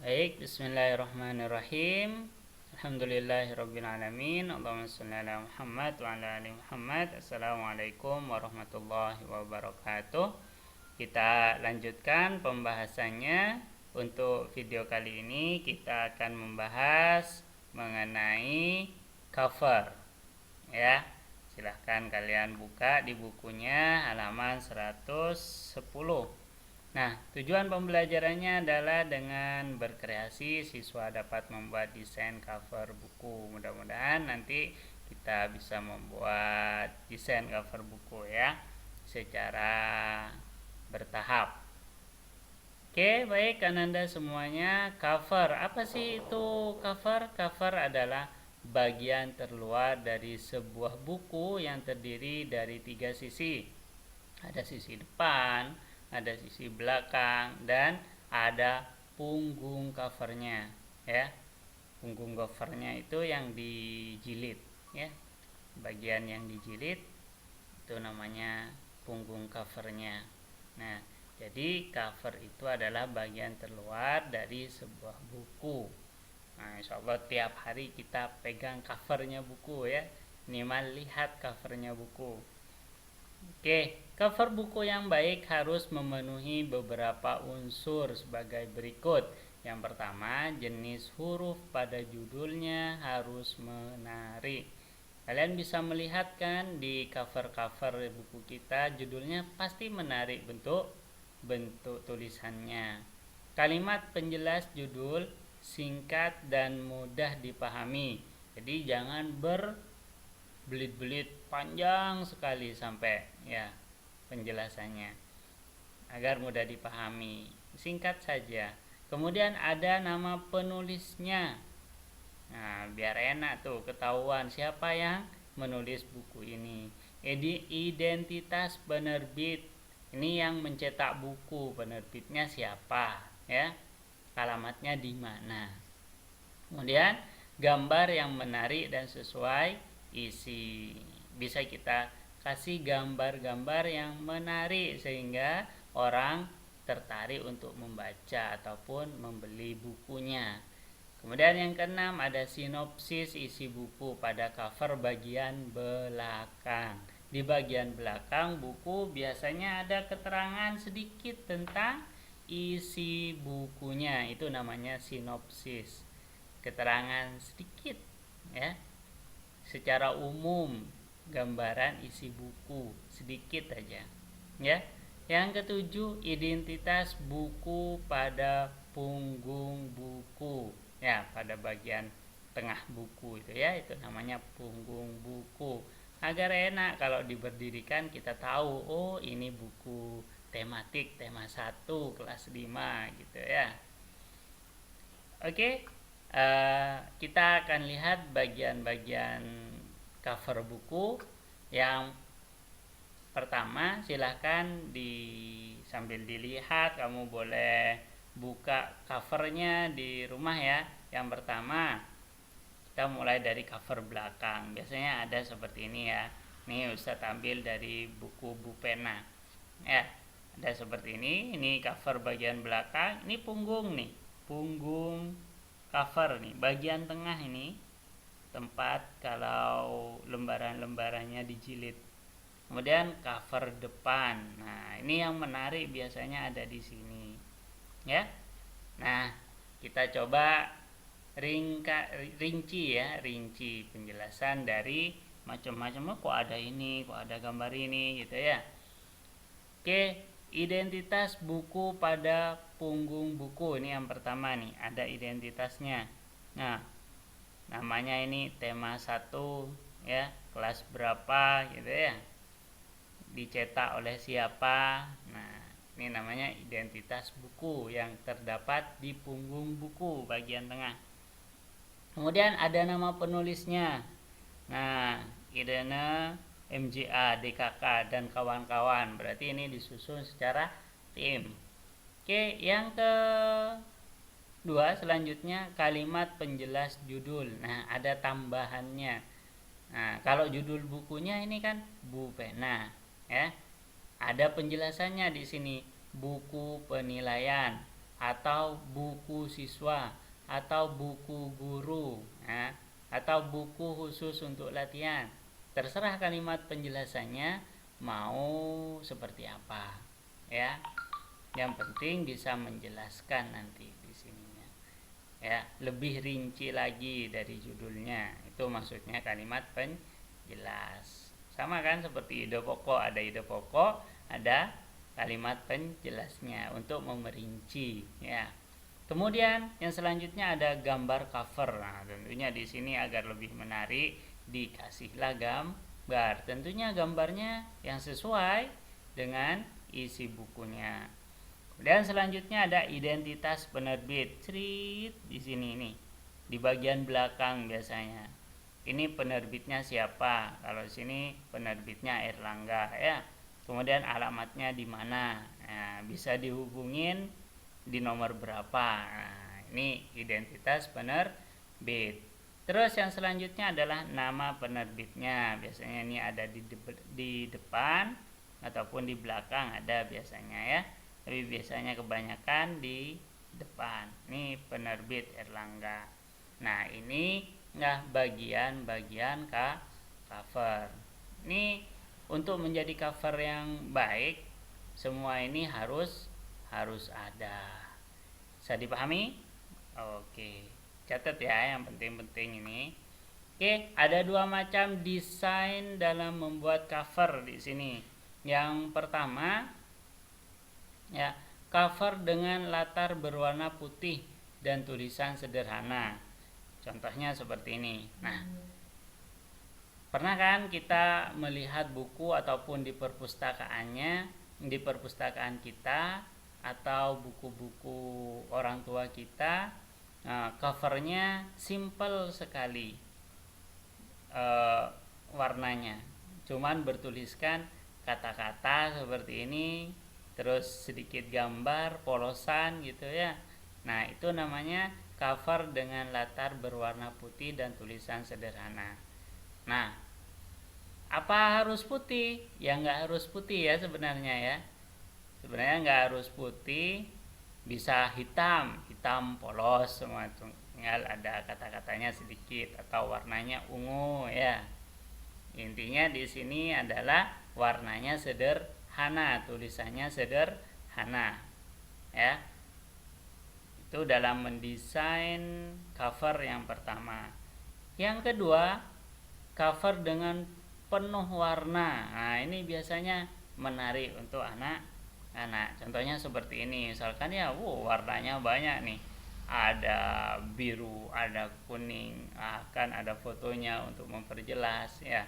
Baik, bismillahirrahmanirrahim. Alhamdulillahirrabbilalamin. Allahumma sholli ala Muhammad wa ala ali Muhammad. Assalamualaikum warahmatullahi wabarakatuh. Kita lanjutkan pembahasannya. Untuk video kali ini kita akan membahas mengenai cover. Ya, silahkan kalian buka di bukunya halaman 110. Nah, tujuan pembelajarannya adalah dengan berkreasi siswa dapat membuat desain cover buku. Mudah-mudahan nanti kita bisa membuat desain cover buku ya secara bertahap. Oke, baik Ananda semuanya. Cover, apa sih itu cover? Cover adalah bagian terluar dari sebuah buku yang terdiri dari 3 sisi. Ada sisi depan, ada sisi belakang, dan ada punggung covernya ya. Punggung covernya itu yang dijilid ya. Bagian yang dijilid itu namanya punggung covernya. Nah, jadi cover itu adalah bagian terluar dari sebuah buku. Nah, insyaallah tiap hari kita pegang covernya buku ya. Minimal lihat covernya buku. Oke, cover buku yang baik harus memenuhi beberapa unsur sebagai berikut. Yang pertama, jenis huruf pada judulnya harus menarik. Kalian bisa melihat kan di cover-cover buku kita, judulnya pasti menarik bentuk tulisannya. Kalimat penjelas judul singkat dan mudah dipahami. Jadi jangan berbelit-belit panjang sekali sampai ya penjelasannya, agar mudah dipahami. Singkat saja. Kemudian ada nama penulisnya. Nah, biar enak tuh ketahuan siapa yang menulis buku ini. Identitas penerbit. Ini yang mencetak buku, penerbitnya siapa ya. Alamatnya di mana. Kemudian gambar yang menarik dan sesuai isi. Bisa kita kasih gambar-gambar yang menarik sehingga orang tertarik untuk membaca ataupun membeli bukunya. Kemudian yang keenam ada sinopsis isi buku pada cover bagian belakang. Di bagian belakang buku biasanya ada keterangan sedikit tentang isi bukunya. Itu namanya sinopsis. Keterangan sedikit ya. Secara umum gambaran isi buku sedikit aja ya. Yang ketujuh, identitas buku pada punggung buku ya, pada bagian tengah buku itu ya, itu namanya punggung buku. Agar enak kalau diberdirikan kita tahu, oh ini buku tematik tema 1 kelas 5 gitu ya. Oke, kita akan lihat bagian-bagian cover buku. Yang pertama, silahkan sambil dilihat, kamu boleh buka covernya di rumah ya. Yang pertama, kita mulai dari cover belakang. Biasanya ada seperti ini ya. Nih Ustadz ambil dari buku Bupena ya. Ada seperti ini cover bagian belakang. Ini punggung nih, punggung cover nih. Bagian tengah ini tempat kalau lembaran-lembarannya dijilid. Kemudian cover depan. Nah, ini yang menarik biasanya ada di sini. Ya. Nah, kita coba rinci ya, rinci penjelasan dari macam-macam, kok ada ini, kok ada gambar ini gitu ya. Oke, identitas buku pada punggung buku. Ini yang pertama nih, ada identitasnya. Nah, namanya ini tema 1 ya, kelas berapa gitu ya. Dicetak oleh siapa. Nah, ini namanya identitas buku yang terdapat di punggung buku bagian tengah. Kemudian ada nama penulisnya. Nah, Irene MJA, DKK dan kawan-kawan. Berarti ini disusun secara tim. Oke, yang kedua selanjutnya kalimat penjelas judul. Nah, ada tambahannya. Nah, kalau judul bukunya ini kan Bupena ya. Ada penjelasannya di sini, buku penilaian. atau buku siswa, atau buku guru, ya, atau buku khusus untuk latihan. Terserah kalimat penjelasannya mau seperti apa, ya. Yang penting bisa menjelaskan nanti di sininya, ya, lebih rinci lagi dari judulnya. Itu maksudnya kalimat penjelas. Sama kan seperti ide pokok, ada ide pokok, ada kalimat penjelasnya untuk memerinci, ya. Kemudian yang selanjutnya ada gambar cover. Nah, tentunya di sini agar lebih menarik dikasihlah gambar. Tentunya gambarnya yang sesuai dengan isi bukunya. Dan selanjutnya ada identitas penerbit. Cerit di sini nih. Di bagian belakang biasanya. Ini penerbitnya siapa? Kalau di sini penerbitnya Erlangga, ya. Kemudian alamatnya di mana? Nah, bisa dihubungin di nomor berapa. Nah, ini identitas penerbit. Terus yang selanjutnya adalah nama penerbitnya. Biasanya ini ada di depan ataupun di belakang ada biasanya, ya. Tapi biasanya kebanyakan di depan. Ini penerbit Erlangga. Nah, ini bagian-bagian cover. Ini untuk menjadi cover yang baik, semua ini harus ada. Bisa dipahami? Oke, catat ya yang penting-penting ini. Oke, ada dua macam desain dalam membuat cover di sini. Yang pertama, ya, cover dengan latar berwarna putih dan tulisan sederhana. Contohnya seperti ini. Nah, pernah kan kita melihat buku ataupun di perpustakaan kita atau buku-buku orang tua kita, covernya simple sekali, warnanya cuman bertuliskan kata-kata seperti ini, terus sedikit gambar polosan gitu, ya. Nah, itu namanya cover dengan latar berwarna putih dan tulisan sederhana. Nah, apa harus putih? Ya nggak harus putih ya sebenarnya, ya. Sebenarnya nggak harus putih, bisa hitam polos semua, tinggal ada kata-katanya sedikit atau warnanya ungu, ya. Intinya di sini adalah warnanya sederhana, tulisannya sederhana, ya. Itu dalam mendesain cover yang pertama. Yang kedua, cover dengan penuh warna. Nah, ini biasanya menarik untuk anak-anak. Contohnya seperti ini. Misalkan ya, warnanya banyak nih. Ada biru, ada kuning, akan ada fotonya untuk memperjelas, ya.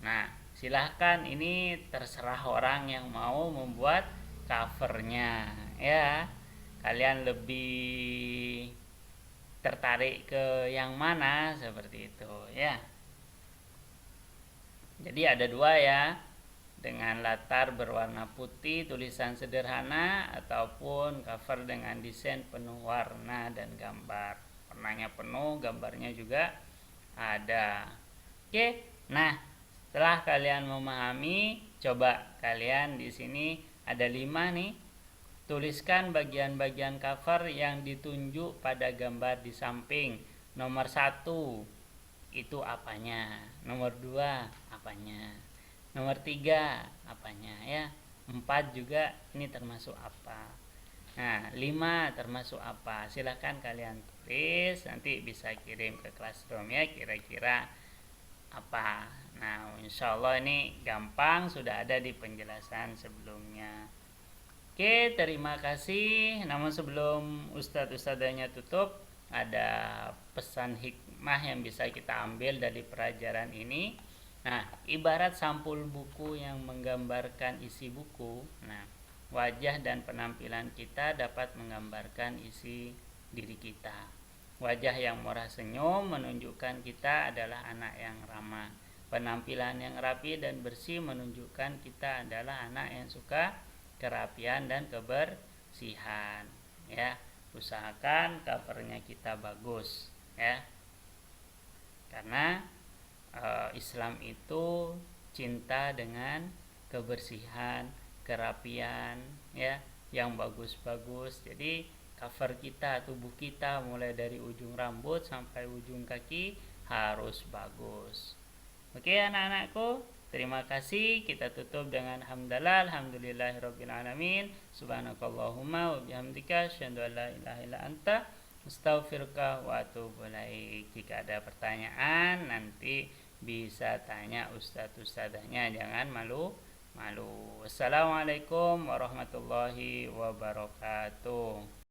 Nah, silahkan, ini terserah orang yang mau membuat covernya, ya. Kalian lebih tertarik ke yang mana seperti itu, ya. Jadi ada dua, ya, dengan latar berwarna putih, tulisan sederhana, ataupun cover dengan desain penuh warna dan gambar. Warnanya penuh, gambarnya juga ada. Oke, nah, setelah kalian memahami, coba kalian di sini ada 5 nih. Tuliskan bagian-bagian cover yang ditunjuk pada gambar di samping. Nomor 1 itu apanya, nomor 2 apanya, nomor 3 apanya, ya. 4 juga ini termasuk apa. Nah, 5 termasuk apa. Silahkan kalian tulis, nanti bisa kirim ke Classroom, ya, kira-kira apa. Nah, insya Allah ini gampang, sudah ada di penjelasan sebelumnya. Oke, terima kasih. Namun sebelum ustadzanya tutup, ada pesan hikmah yang bisa kita ambil dari pelajaran ini. Nah, ibarat sampul buku yang menggambarkan isi buku. Nah, wajah dan penampilan kita dapat menggambarkan isi diri kita. Wajah yang murah senyum menunjukkan kita adalah anak yang ramah. Penampilan yang rapi dan bersih menunjukkan kita adalah anak yang suka kerapian dan kebersihan, ya. Usahakan covernya kita bagus, ya. Karena Islam itu cinta dengan kebersihan, kerapian, ya. yang bagus-bagus. Jadi cover kita, tubuh kita mulai dari ujung rambut sampai ujung kaki harus bagus. Oke anak-anakku, terima kasih. Kita tutup dengan hamdalah, alhamdulillahirabbil alamin. Subhanakallahumma wa bihamdika asyhadu an la ilaha illa anta astaghfiruka wa atubu ilaik. Jika ada pertanyaan nanti bisa tanya ustadz-ustadzanya, jangan malu-malu. Wassalamualaikum warahmatullahi wabarakatuh.